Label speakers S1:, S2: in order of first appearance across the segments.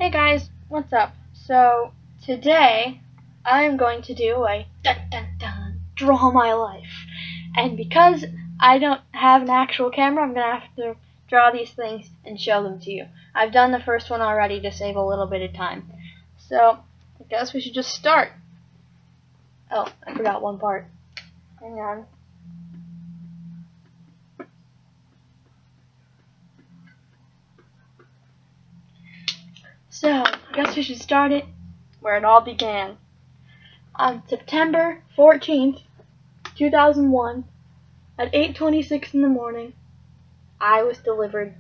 S1: Hey guys, what's up? So, today I'm going to do a draw my life. And because I don't have an actual camera, I'm going to have to draw these things and show them to you. I've done the first one already to save a little bit of time. So, I guess we should just start. Oh, I forgot one part. Hang on. So, I guess we should start it where it all began. On September 14th, 2001, at 8:26 in the morning, I was delivered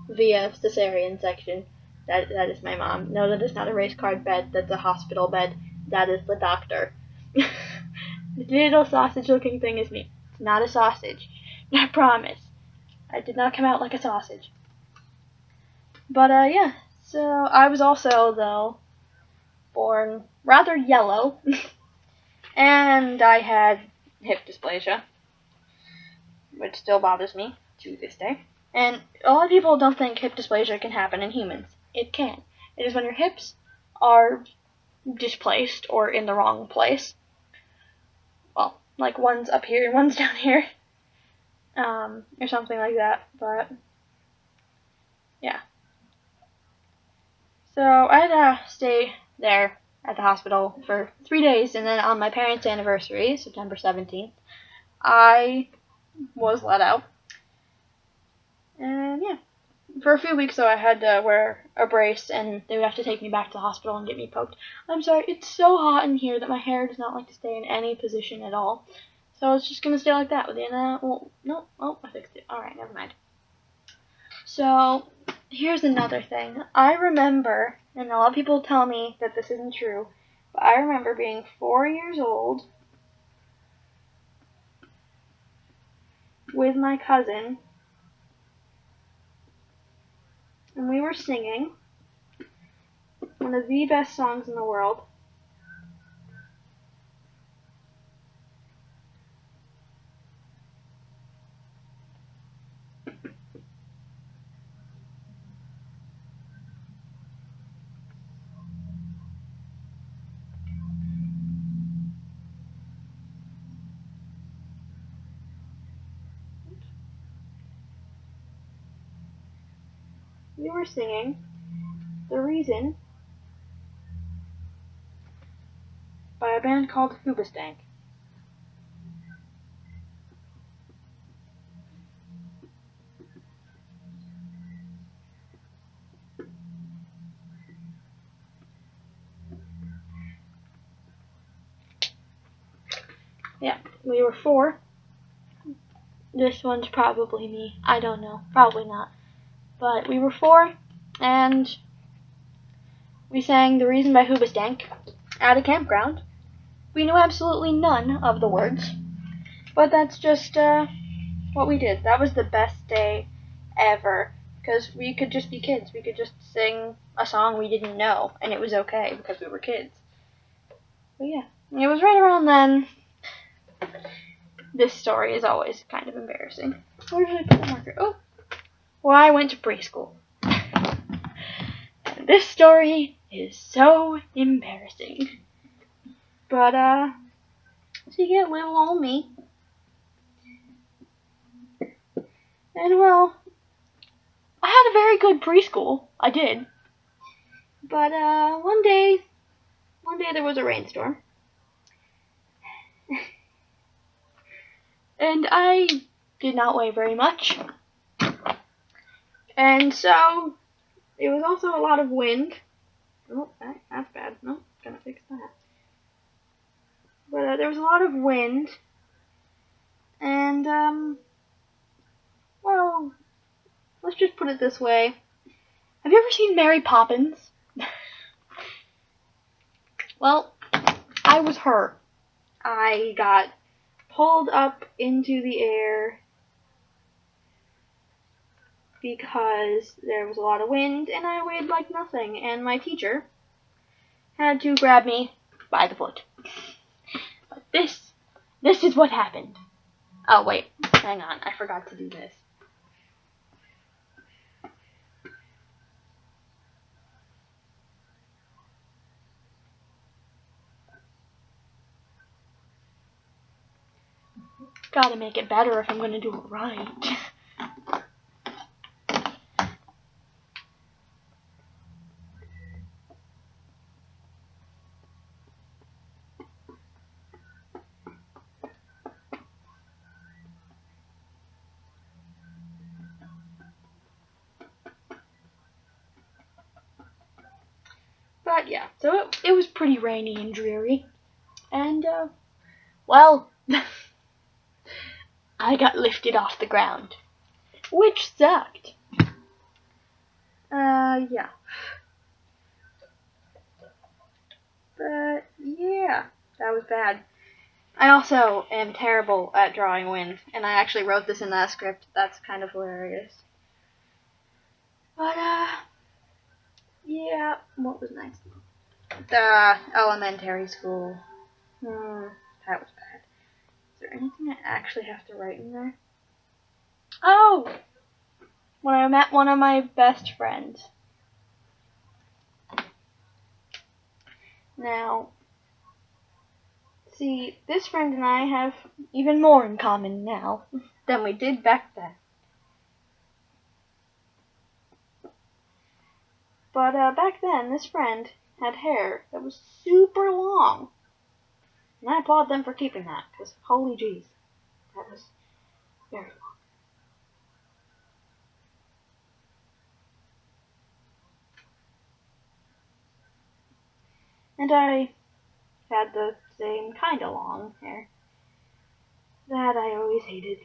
S1: via cesarean section. That is my mom. No, that is not a race card bed. That's a hospital bed. That is the doctor. The little sausage-looking thing is me. It's not a sausage. I promise. I did not come out like a sausage. But yeah. So I was also though born rather yellow, and I had hip dysplasia, which still bothers me to this day. And a lot of people don't think hip dysplasia can happen in humans. It can. It is when your hips are displaced or in the wrong place. Well, like one's up here and one's down here. Or something like that. But, yeah. So I had to stay there at the hospital for 3 days, and then on my parents' anniversary, September 17th, I was let out. And yeah, for a few weeks though I had to wear a brace, and they would have to take me back to the hospital and get me poked. I'm sorry, it's so hot in here that my hair does not like to stay in any position at all. So it's just gonna stay like that. I fixed it. Alright, never mind. So, here's another thing. I remember, and a lot of people tell me that this isn't true, but I remember being 4 years old with my cousin, and we were singing one of the best songs in the world. We were singing The Reason by a band called Hoobastank. Yeah, we were 4. This one's probably me. I don't know. Probably not. But we were 4, and we sang The Reason by Hoobastank at a campground. We knew absolutely none of the words, but that's just what we did. That was the best day ever, because we could just be kids. We could just sing a song we didn't know, and it was okay because we were kids. But yeah, it was right around then. This story is always kind of embarrassing. Where did I put the marker? Oh, well, I went to preschool. And this story is so embarrassing. But, so you get little old me. And, well, I had a very good preschool. I did. But, one day there was a rainstorm. And I did not weigh very much. And so, it was also a lot of wind. Oh, that's bad. No, gotta fix that. But there was a lot of wind. And, well, let's just put it this way. Have you ever seen Mary Poppins? Well, I was her. I got pulled up into the air because there was a lot of wind and I weighed like nothing, and my teacher had to grab me by the foot. But this is what happened. Oh wait, hang on, I forgot to do this. Gotta make it better if I'm gonna do it right. But yeah, so it was pretty rainy and dreary. And, well, I got lifted off the ground, which sucked. Yeah. But, yeah, that was bad. I also am terrible at drawing wind, and I actually wrote this in that script. That's kind of hilarious. But, yeah, what was next? The elementary school. That was bad. Is there anything I actually have to write in there? Oh! When I met one of my best friends. Now, see, this friend and I have even more in common now than we did back then. But back then, this friend had hair that was super long. And I applaud them for keeping that, because holy jeez, that was very long. And I had the same kind of long hair that I always hated.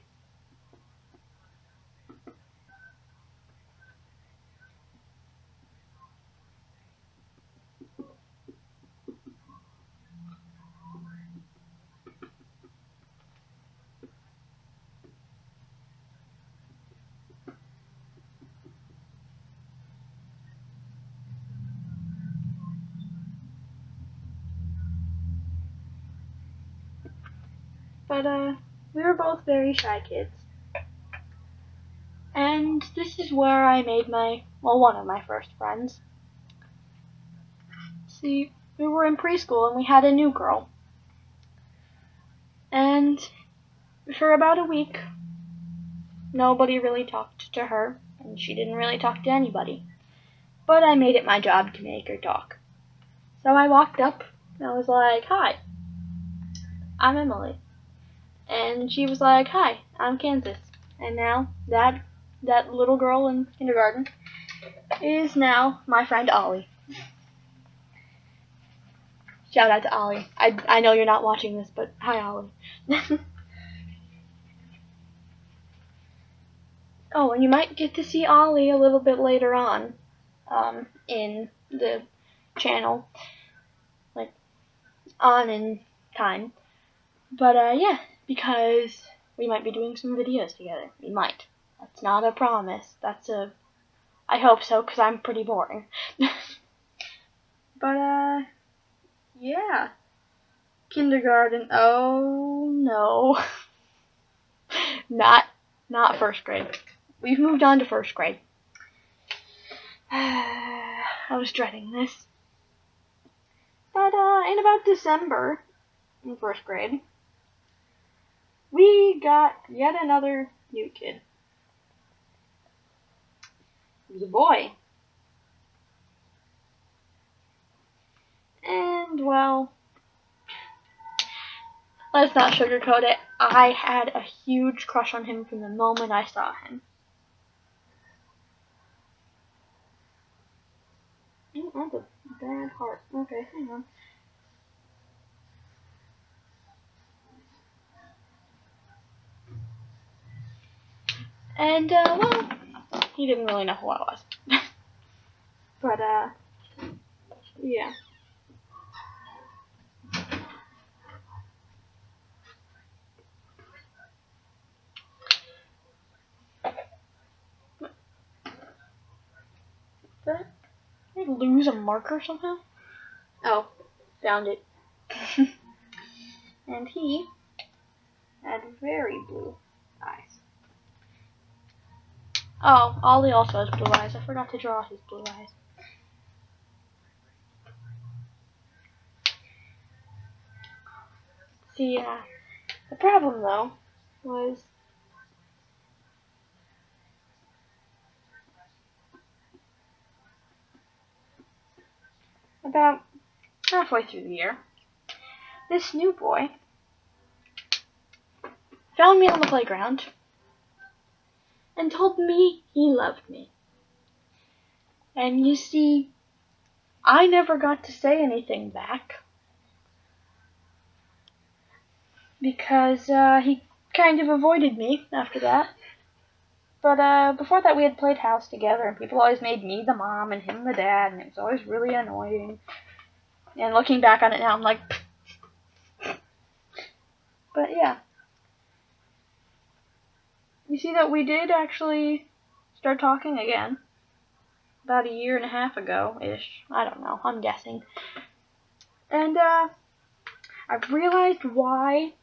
S1: But we were both very shy kids. And this is where I made one of my first friends. See, we were in preschool and we had a new girl. And for about a week, nobody really talked to her, and she didn't really talk to anybody. But I made it my job to make her talk. So I walked up and I was like, "Hi, I'm Emily." And she was like, "Hi, I'm Kansas." And now that little girl in kindergarten is now my friend Ollie. Shout out to Ollie. I know you're not watching this, but hi, Ollie. Oh, and you might get to see Ollie a little bit later on, in the channel, like on in time. But yeah, because we might be doing some videos together. We might. That's not a promise. I hope so, because I'm pretty boring. But yeah. Kindergarten. Oh no. Not first grade. We've moved on to first grade. I was dreading this. But in about December, in first grade, we got yet another new kid. He was a boy. And, well, let's not sugarcoat it. I had a huge crush on him from the moment I saw him. Oh, that's a bad heart. Okay, hang on. And, well, he didn't really know who I was. But, yeah. Did I lose a marker somehow? Oh, found it. And he had very blue eyes. Oh, Ollie also has blue eyes. I forgot to draw his blue eyes. See, the problem though was about halfway through the year. This new boy found me on the playground and told me he loved me. And you see, I never got to say anything back because he kind of avoided me after that. But before that we had played house together, and people always made me the mom and him the dad, and it was always really annoying. And looking back on it now, I'm like, but yeah. You see that we did actually start talking again about 1.5 years ago-ish. I don't know, I'm guessing. And I've realized why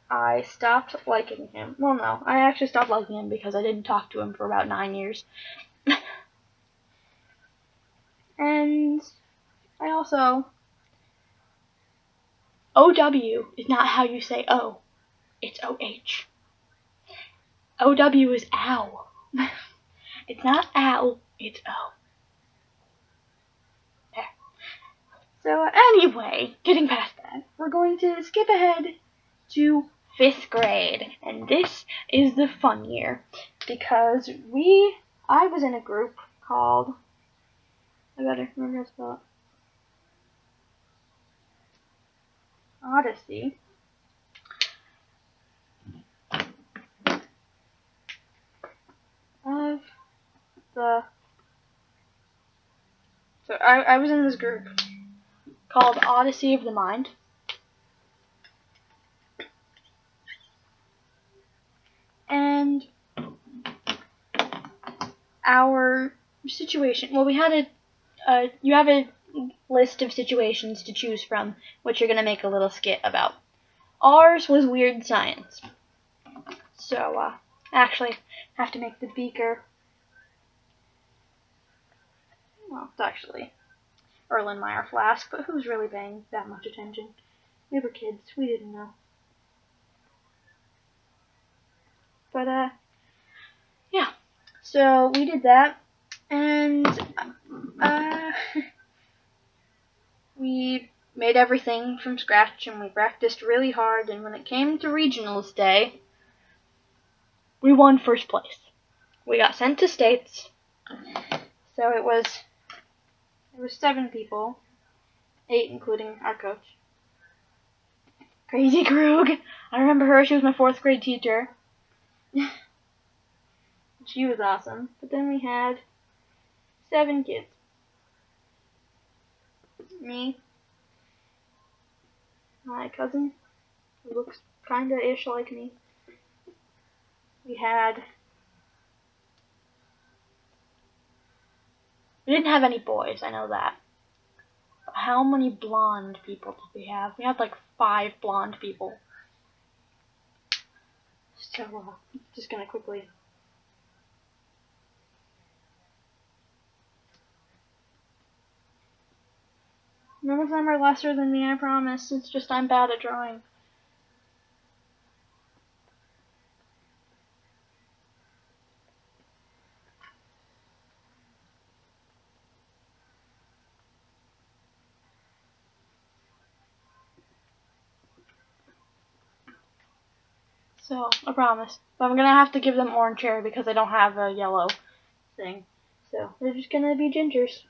S1: I stopped liking him. Well, no, I actually stopped liking him because I didn't talk to him for about 9 years. And I also... OW is not how you say O. It's OH. OW is ow. It's not ow, it's O. There. So anyway, getting past that, we're going to skip ahead to 5th grade. And this is the fun year because I was in a group called, I better remember how to spell it, Odyssey. So I was in this group called Odyssey of the Mind. And our situation, well, we had you have a list of situations to choose from, which you're going to make a little skit about. Ours was weird science. So, actually, have to make the beaker. Well, it's actually Erlenmeyer flask, but who's really paying that much attention? We were kids, we didn't know. But, yeah. So, we did that, and, we made everything from scratch, and we practiced really hard, and when it came to regionals day, we won 1st place. We got sent to states, so it was 7 people, 8 including our coach. Crazy Krug. I remember her, she was my 4th grade teacher. She was awesome. But then we had 7 kids. Me, my cousin, who looks kinda-ish like me. We didn't have any boys, I know that. But how many blonde people did we have? We had like 5 blonde people. So, just gonna quickly... None of them are lesser than me, I promise. It's just I'm bad at drawing. So, I promise. But I'm gonna have to give them orange hair because I don't have a yellow thing. So, they're just gonna be gingers.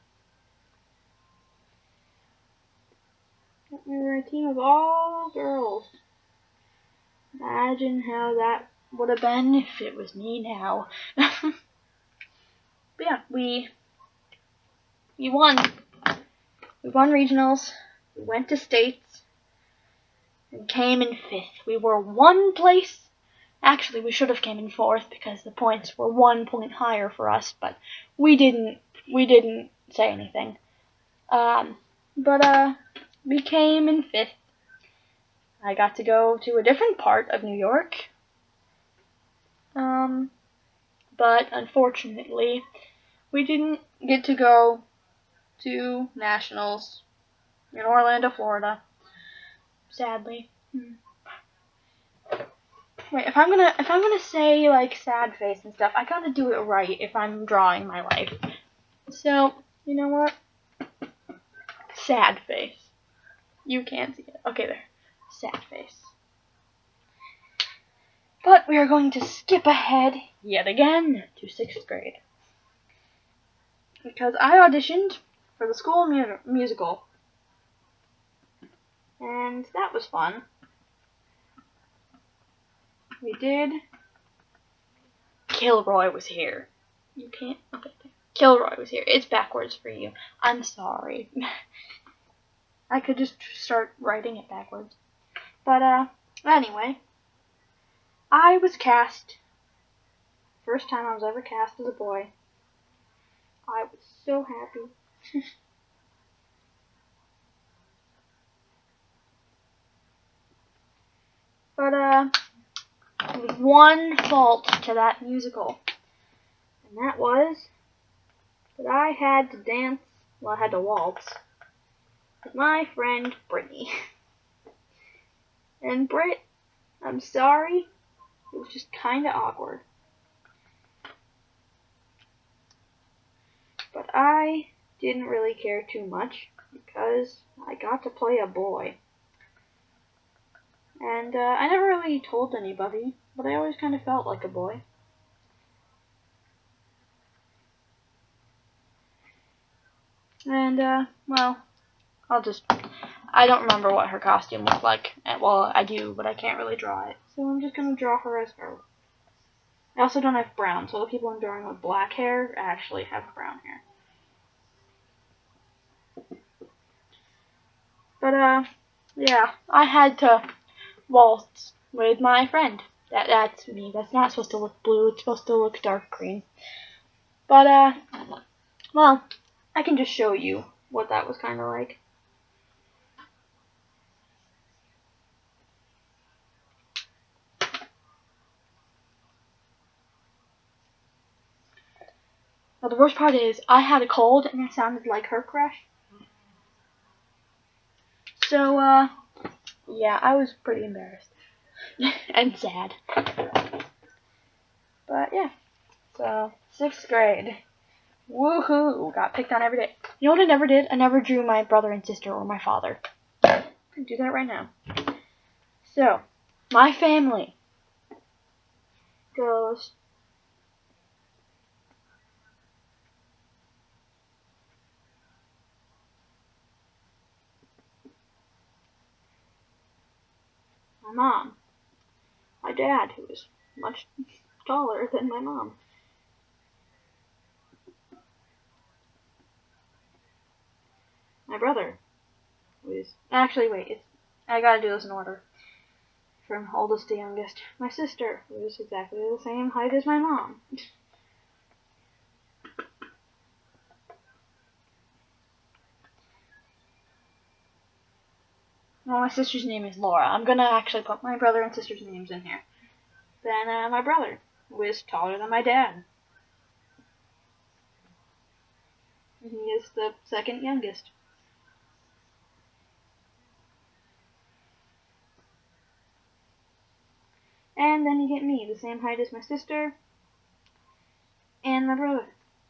S1: We were a team of all girls. Imagine how that would have been if it was me now. But yeah, we won. We won regionals. We went to states. And came in 5th. We were 1 place. Actually, we should have came in 4th because the points were 1 point higher for us, but we didn't say anything. We came in 5th. I got to go to a different part of New York. But unfortunately, we didn't get to go to nationals in Orlando, Florida. Sadly. Wait, if I'm gonna say like sad face and stuff, I gotta do it right if I'm drawing my life. So, you know what? Sad face. You can't see it. Okay, there. Sad face. But we are going to skip ahead yet again to 6th grade. Because I auditioned for the school musical. And that was fun. We did. Kilroy was here. You can't. Okay. Kilroy was here. It's backwards for you. I'm sorry. I could just start writing it backwards. But, anyway. I was cast. First time I was ever cast as a boy. I was so happy. But, there was one fault to that musical. And that was that I had to dance, well, I had to waltz with my friend Brittany. And Britt, I'm sorry, it was just kinda awkward. But I didn't really care too much because I got to play a boy. And I never really told anybody, but I always kind of felt like a boy. And, well, I don't remember what her costume looked like. Well, I do, but I can't really draw it. So I'm just gonna draw her as her. I also don't have brown, so the people I'm drawing with black hair actually have brown hair. But, yeah, I had to waltz with my friend. That's me. That's not supposed to look blue. It's supposed to look dark green. But, well, I can just show you what that was kind of like. Well, the worst part is I had a cold and I sounded like her crush. So, yeah, I was pretty embarrassed. And sad. But, yeah. So, 6th grade. Woohoo! Got picked on every day. You know what I never did? I never drew my brother and sister or my father. I can do that right now. So, my family goes my mom, my dad, who is much taller than my mom, my brother, who is actually I gotta do this in order from oldest to youngest. My sister, who is exactly the same height as my mom. Well, my sister's name is Laura. I'm gonna actually put my brother and sister's names in here. Then, my brother, who is taller than my dad. He is the second youngest. And then you get me, the same height as my sister and my brother.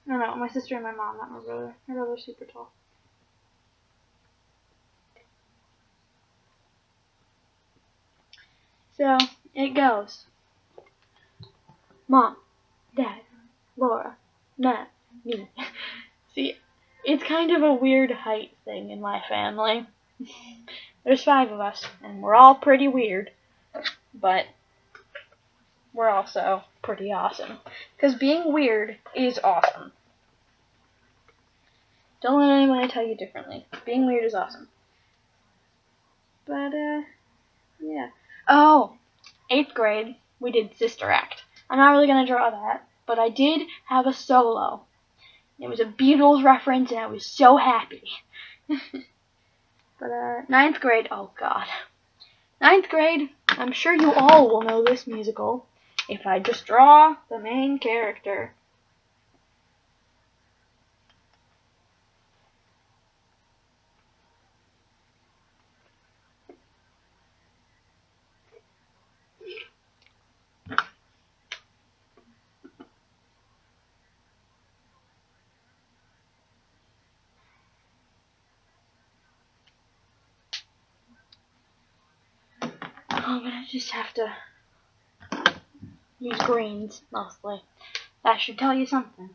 S1: No, my sister and my mom, not my brother. My brother's super tall. So, it goes. Mom, Dad, Laura, Matt, me. See, it's kind of a weird height thing in my family. There's 5 of us, and we're all pretty weird. But we're also pretty awesome. Because being weird is awesome. Don't let anybody tell you differently. Being weird is awesome. But, yeah. Oh, 8th grade, we did Sister Act. I'm not really going to draw that, but I did have a solo. It was a Beatles reference, and I was so happy. But, 9th grade, oh god. 9th grade, I'm sure you all will know this musical if I just draw the main character. I'm gonna just have to use greens mostly. That should tell you something.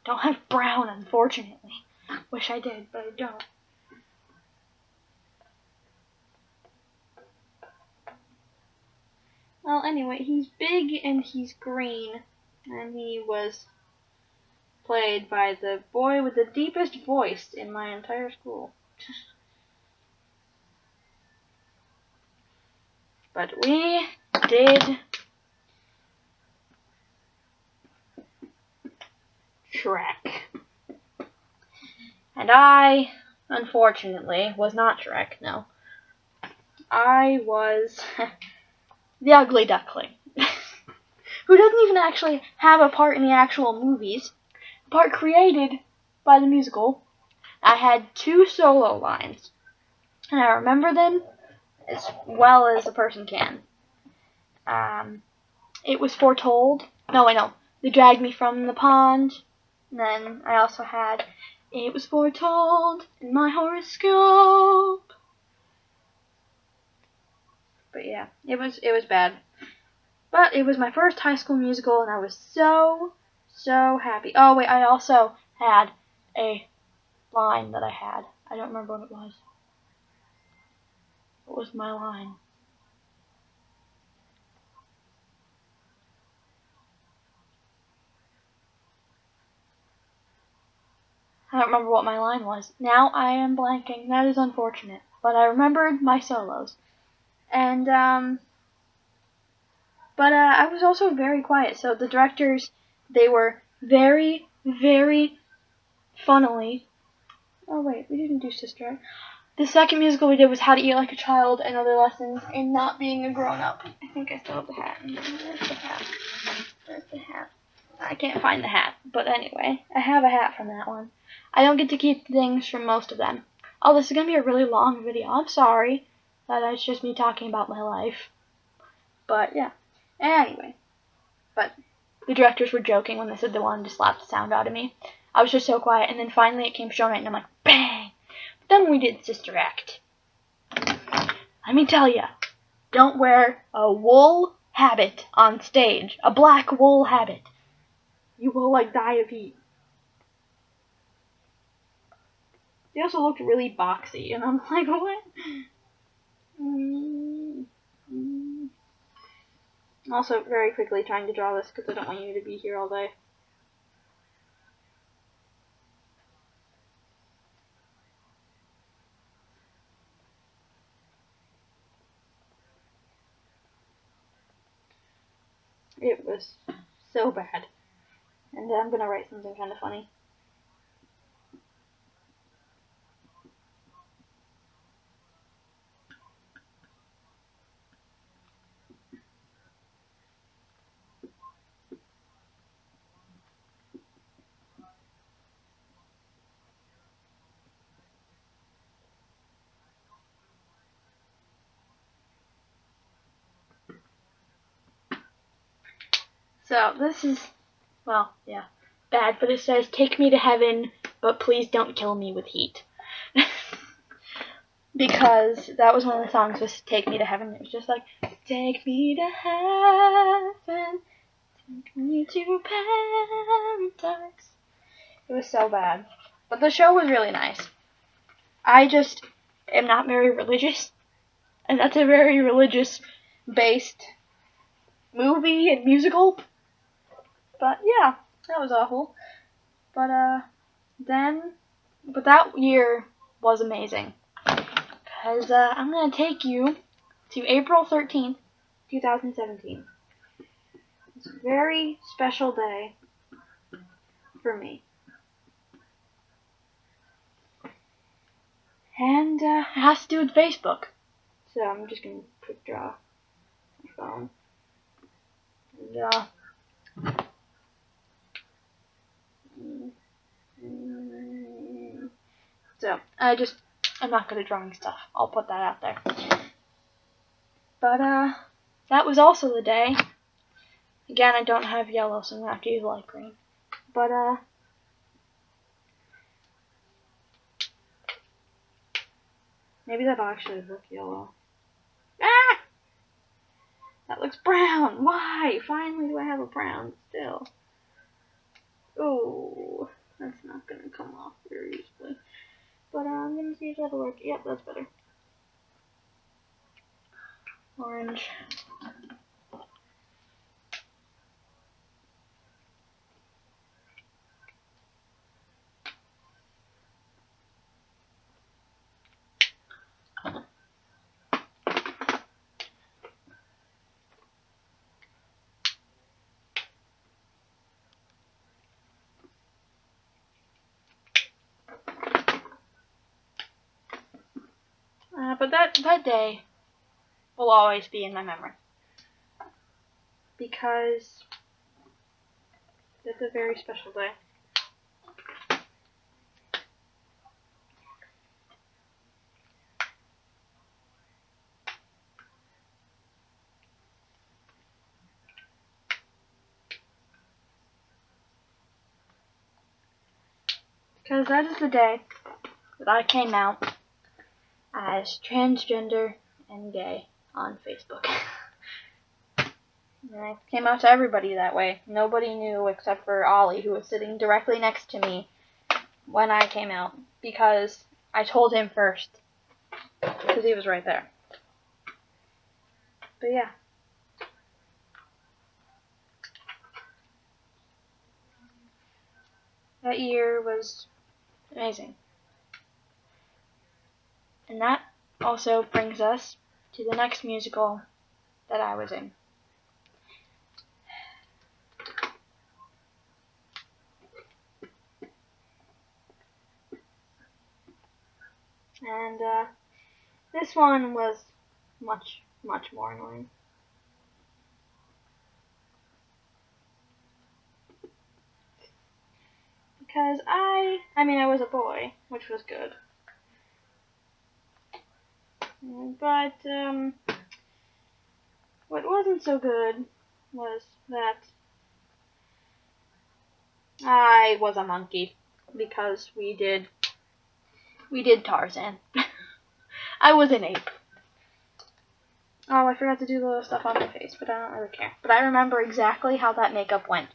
S1: Don't have brown, unfortunately. Wish I did, but I don't. Well, anyway, he's big and he's green, and he was played by the boy with the deepest voice in my entire school. But we did Shrek. And I, unfortunately, was not Shrek, no. I was the Ugly Duckling. Who doesn't even actually have a part in the actual movies. A part created by the musical. I had 2 solo lines. And I remember them as well as a person can. It was foretold. No, I know. They dragged me from the pond. And then I also had, it was foretold in my horoscope. But yeah, it was bad. But it was my first High School Musical, and I was so happy. Oh wait, I also had a line that I had. I don't remember what it was. What was my line? I don't remember what my line was. Now I am blanking. That is unfortunate. But I remembered my solos. And, but I was also very quiet. So the directors, they were very funnily. Oh wait, we didn't do Sister Act. The second musical we did was How to Eat Like a Child and Other Lessons in Not Being a Grown-Up. I think I still have the hat. Where's the hat? Where's the hat? I can't find the hat. But anyway, I have a hat from that one. I don't get to keep things from most of them. Oh, this is going to be a really long video. I'm sorry that it's just me talking about my life. But yeah. Anyway. But the directors were joking when they said they wanted to slap the sound out of me. I was just so quiet, and then finally it came Show Night, and I'm like, bang! But then we did Sister Act. Let me tell ya, don't wear a wool habit on stage. A black wool habit. You will, like, die of heat. They also looked really boxy, and I'm like, what? Also, very quickly trying to draw this because I don't want you to be here all day. It was so bad. And I'm gonna write something kind of funny. So, this is, well, yeah, bad, but it says, take me to heaven, but please don't kill me with heat. Because that was one of the songs, was Take Me to Heaven. It was just like, take me to heaven, take me to paradise. It was so bad. But the show was really nice. I just am not very religious, and that's a very religious-based movie and musical. But yeah, that was awful. But that year was amazing. Because I'm going to take you to April 13th, 2017. It's a very special day for me. And it has to do with Facebook. So I'm just going to quick draw my phone. And, so I'm not good at drawing stuff. I'll put that out there. But that was also the day Again, I don't have yellow, so I'm gonna have to use light green. But maybe that'll actually look yellow. Ah! That looks brown. Why? Finally do I have a brown still. Oh, that's not gonna come off very easily. But I'm gonna see if that'll work. Yep, that's better. Orange. But that day will always be in my memory. Because it's a very special day. Because that is the day that I came out as transgender and gay on Facebook. And I came out to everybody that way. Nobody knew except for Ollie, who was sitting directly next to me when I came out, because I told him first, because he was right there. But yeah. That year was amazing. And that also brings us to the next musical that I was in. And this one was much, much more annoying. Because I was a boy, which was good. But what wasn't so good was that I was a monkey, because we did Tarzan. I was an ape. Oh, I forgot to do the stuff on my face, but I don't really care. But I remember exactly how that makeup went.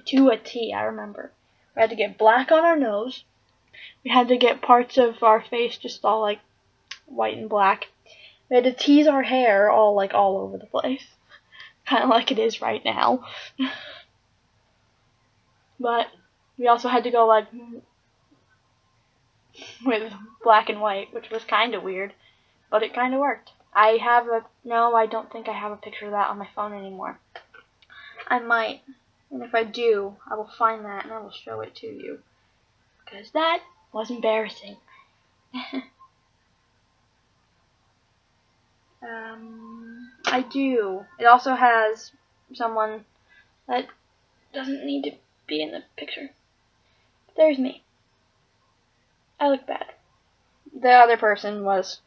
S1: To a T, I remember. We had to get black on our nose. We had to get parts of our face just all like white and black. We had to tease our hair all over the place. Kind of like it is right now. But we also had to go like with black and white, which was kind of weird, but it kind of worked. I don't think I have a picture of that on my phone anymore. I might, and if I do, I will find that and I will show it to you, because that was embarrassing. I do. It also has someone that doesn't need to be in the picture. There's me. I look bad. The other person was,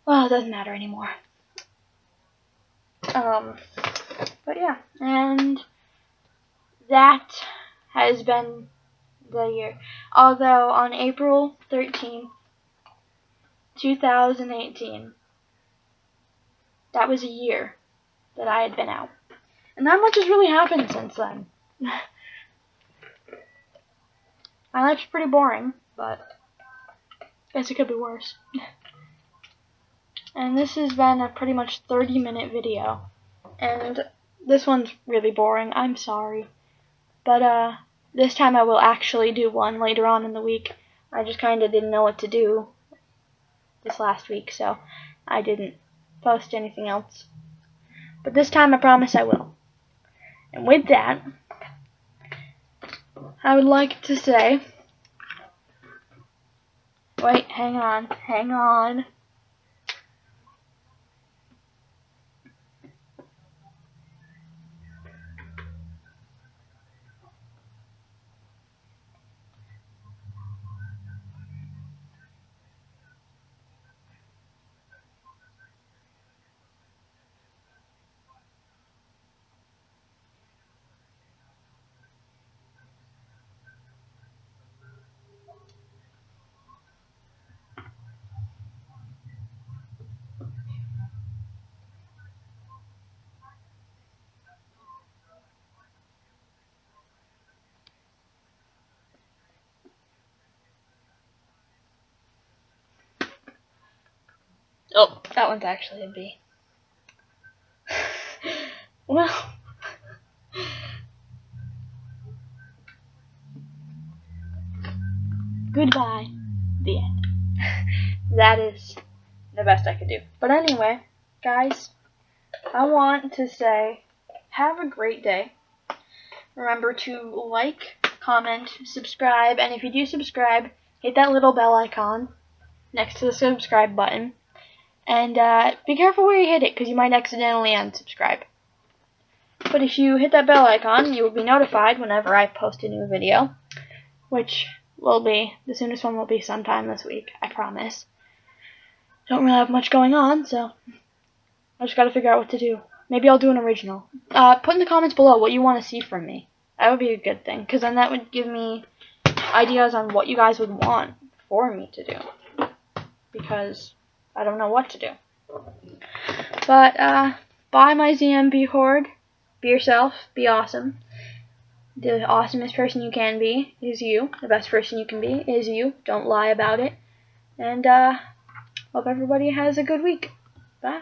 S1: well, it doesn't matter anymore. But yeah, and that has been the year. Although on April 13th, 2018, that was a year that I had been out. And not much has really happened since then. My life's pretty boring, but I guess it could be worse. And this has been a pretty much 30-minute video. And this one's really boring, I'm sorry. But this time I will actually do one later on in the week. I just kinda didn't know what to do this last week, so I didn't post anything else. But this time I promise I will. And with that, I would like to say, wait, hang on. Oh, that one's actually a B. Well, goodbye. The end. That is the best I could do. But anyway, guys, I want to say have a great day. Remember to like, comment, subscribe, and if you do subscribe, hit that little bell icon next to the subscribe button. And be careful where you hit it, because you might accidentally unsubscribe. But if you hit that bell icon, you will be notified whenever I post a new video, which will be, the soonest one will be sometime this week, I promise. Don't really have much going on, so I just gotta figure out what to do. Maybe I'll do an original. Put in the comments below what you want to see from me. That would be a good thing, because then that would give me ideas on what you guys would want for me to do. Because I don't know what to do. But, bye my ZMB horde. Be yourself. Be awesome. The awesomest person you can be is you. The best person you can be is you. Don't lie about it. And, hope everybody has a good week. Bye.